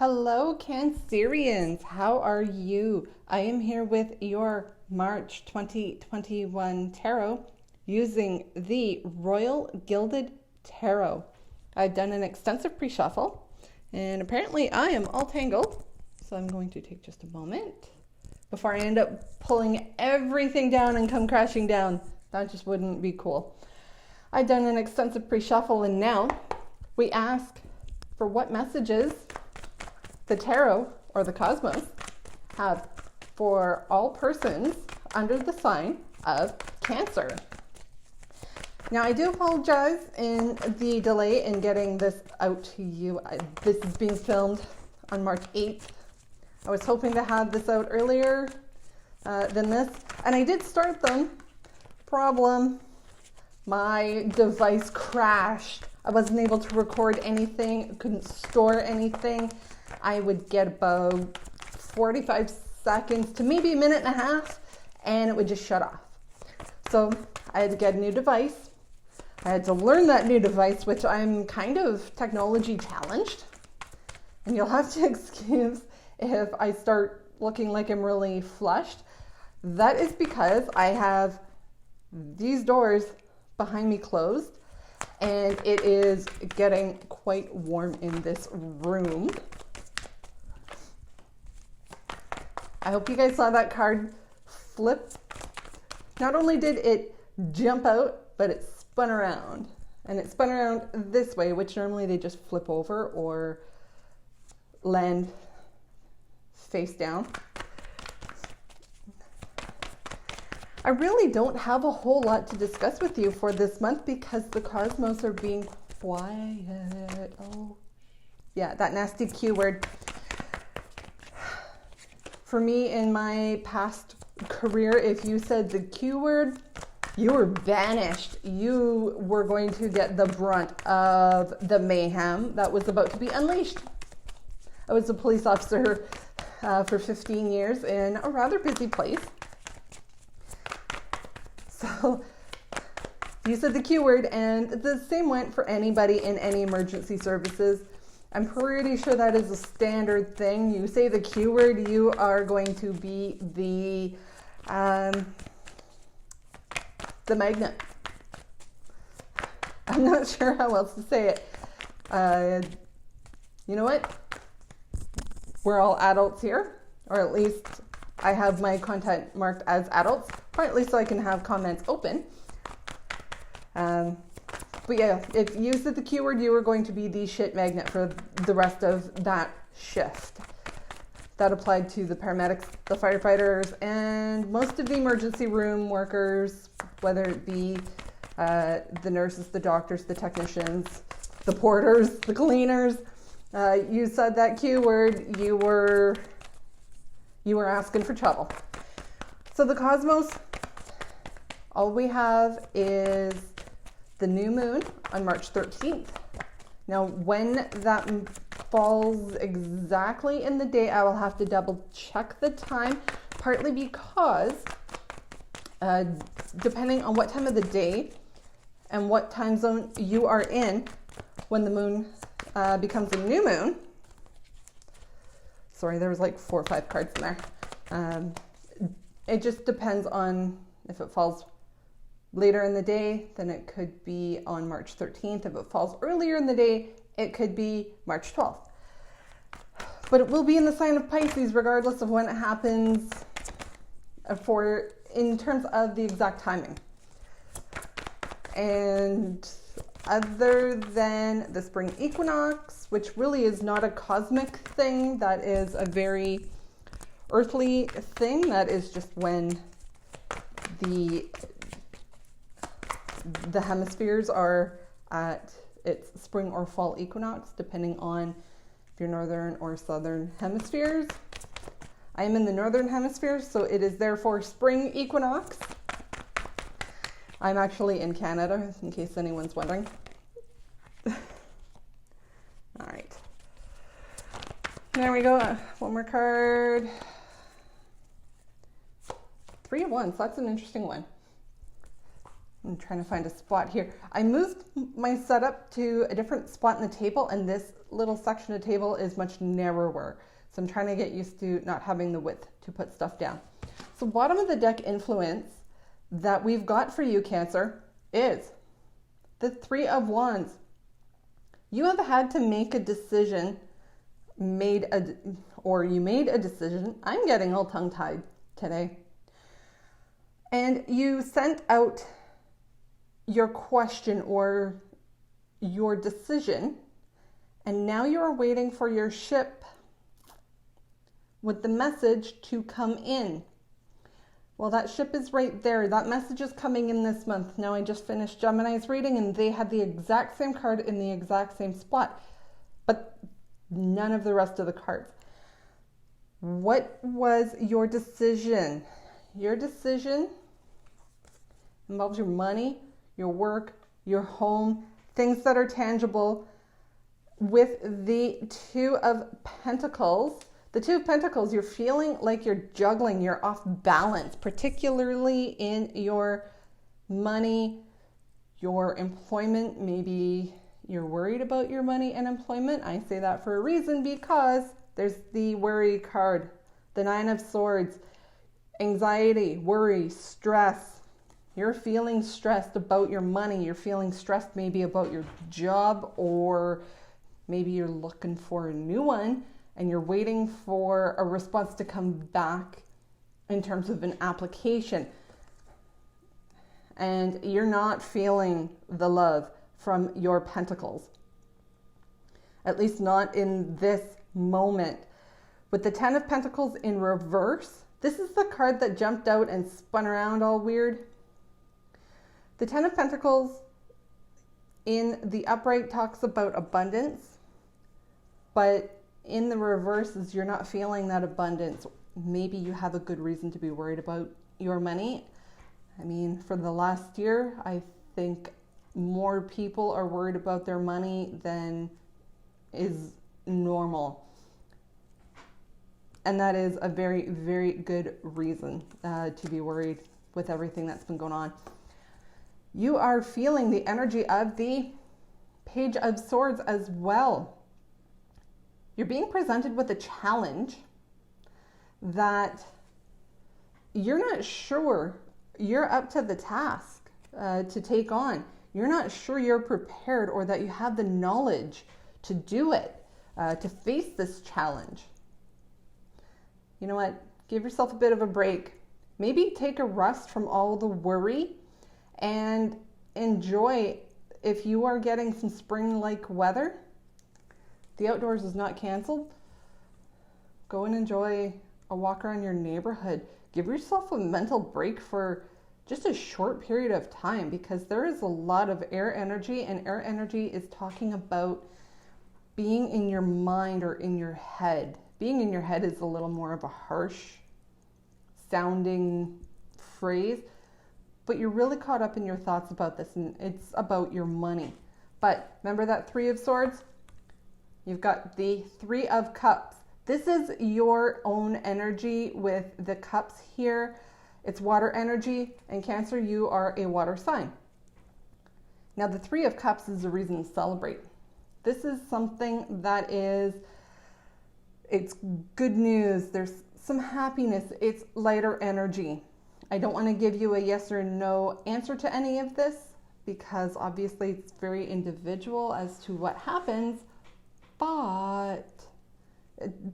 Hello, Cancerians. How are you? I am here with your March 2021 tarot using the Royal Gilded Tarot. I've done an extensive pre-shuffle and apparently I am all tangled. So I'm going to take just a moment before I end up pulling everything down and come crashing down. That just wouldn't be cool. I've done an extensive pre-shuffle and now we ask for what messages the tarot or the cosmos have for all persons under the sign of Cancer. Now, I do apologize in the delay in getting this out to you. This is being filmed on March 8th. I was hoping to have this out earlier than this, and I did start them. Problem, my device crashed. I wasn't able to record anything, couldn't store anything. I would get about 45 seconds to maybe a minute and a half, and it would just shut off. So I had to get a new device. I had to learn that new device, which I'm kind of technology challenged. And you'll have to excuse if I start looking like I'm really flushed. That is because I have these doors behind me closed, and it is getting quite warm in this room. I hope you guys saw that card flip. Not only did it jump out, but it spun around. And it spun around this way, which normally they just flip over or land face down. I really don't have a whole lot to discuss with you for this month because the cosmos are being quiet. Oh, yeah, that nasty Q word. For me, in my past career, if you said the Q word, you were banished. You were going to get the brunt of the mayhem that was about to be unleashed. I was a police officer for 15 years in a rather busy place. So you said the Q word, and the same went for anybody in any emergency services. I'm pretty sure that is a standard thing. You say the Q word, you are going to be the magnet. I'm not sure how else to say it. You know what? We're all adults here, or at least I have my content marked as adults, partly so I can have comments open. But yeah, if you said the keyword, you were going to be the shit magnet for the rest of that shift. That applied to the paramedics, the firefighters, and most of the emergency room workers, whether it be the nurses, the doctors, the technicians, the porters, the cleaners. You said that keyword, you were asking for trouble. So the cosmos, all we have is the new moon on March 13th. Now, when that falls exactly in the day, I will have to double check the time, partly because depending on what time of the day and what time zone you are in when the moon becomes a new moon. Sorry, there was like 4 or 5 cards in there. It just depends on if it falls later in the day, then it could be on March 13th. If it falls earlier in the day, it could be March 12th. But it will be in the sign of Pisces regardless of when it happens in terms of the exact timing. And other than the spring equinox, which really is not a cosmic thing, that is a very earthly thing. That is just when the hemispheres are at its spring or fall equinox, depending on if you're northern or southern hemispheres. I am in the northern hemisphere, so it is therefore spring equinox. I'm actually in Canada, in case anyone's wondering. All right. There we go. One more card. 3 of Wands. That's an interesting one. I'm trying to find a spot here. I moved my setup to a different spot in the table, and this little section of table is much narrower. So I'm trying to get used to not having the width to put stuff down. So bottom of the deck influence that we've got for you, Cancer, is the Three of Wands. You have had to make a decision, you made a decision. I'm getting all tongue-tied today. And you sent out your question or your decision, and now you're waiting for your ship with the message to come in. Well, that ship is right there. That message is coming in this month. Now, I just finished Gemini's reading, and they had the exact same card in the exact same spot, but none of the rest of the cards. What was your decision? Your decision involves your money, your work, your home, things that are tangible. With the Two of Pentacles, the Two of Pentacles, you're feeling like you're juggling, you're off balance, particularly in your money, your employment. Maybe you're worried about your money and employment. I say that for a reason, because there's the worry card, the Nine of Swords, anxiety, worry, stress. You're feeling stressed about your money. You're feeling stressed maybe about your job, or maybe you're looking for a new one and you're waiting for a response to come back in terms of an application. And you're not feeling the love from your pentacles. At least not in this moment. With the Ten of Pentacles in reverse, this is the card that jumped out and spun around all weird. The Ten of Pentacles in the upright talks about abundance, but in the reverse is you're not feeling that abundance. Maybe you have a good reason to be worried about your money. I mean, for the last year, I think more people are worried about their money than is normal. And that is a very, very good reason to be worried with everything that's been going on. You are feeling the energy of the Page of Swords as well. You're being presented with a challenge that you're not sure you're up to the task to take on. You're not sure you're prepared or that you have the knowledge to do it, to face this challenge. You know what? Give yourself a bit of a break. Maybe take a rest from all the worry and enjoy. If you are getting some spring-like weather, the outdoors is not canceled. Go and enjoy a walk around your neighborhood. Give yourself a mental break for just a short period of time, because there is a lot of air energy, and air energy is talking about being in your mind or in your head. Being in your head is a little more of a harsh sounding phrase, but you're really caught up in your thoughts about this, and it's about your money. But remember that Three of Swords? You've got the Three of Cups. This is your own energy with the cups here. It's water energy, and Cancer, you are a water sign. Now, the Three of Cups is a reason to celebrate. This is something that is, it's good news. There's some happiness. It's lighter energy. I don't want to give you a yes or no answer to any of this, because obviously it's very individual as to what happens. But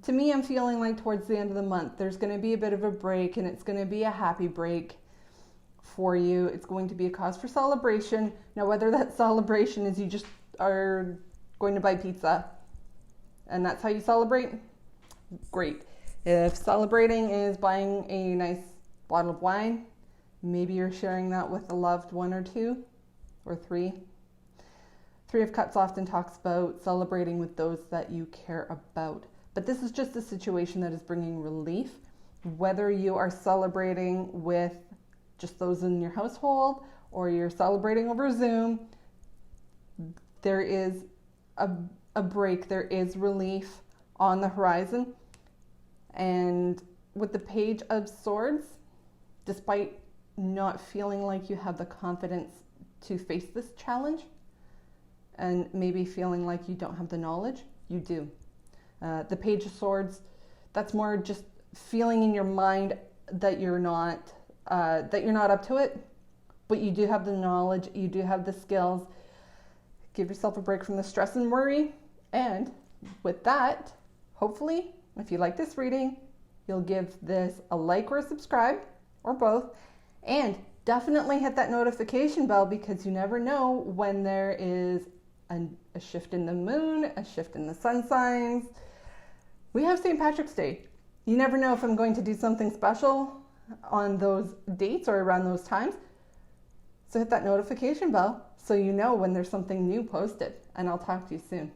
to me, I'm feeling like towards the end of the month, there's going to be a bit of a break, and it's going to be a happy break for you. It's going to be a cause for celebration. Now, whether that celebration is you just are going to buy pizza and that's how you celebrate, great. If celebrating is buying a nice bottle of wine, maybe you're sharing that with a loved one or two or three. Three of Cups often talks about celebrating with those that you care about. But this is just a situation that is bringing relief. Whether you are celebrating with just those in your household or you're celebrating over Zoom, there is a break, there is relief on the horizon. And with the Page of Swords, despite not feeling like you have the confidence to face this challenge and maybe feeling like you don't have the knowledge. You do. The Page of Swords, that's more just feeling in your mind that you're not up to it, but you do have the knowledge, you do have the skills. Give yourself a break from the stress and worry. And with that, hopefully, if you like this reading, you'll give this a like or a subscribe, or both. And definitely hit that notification bell, because you never know when there is a shift in the moon, a shift in the sun signs. We have St. Patrick's Day. You never know if I'm going to do something special on those dates or around those times. So hit that notification bell so you know when there's something new posted. And I'll talk to you soon.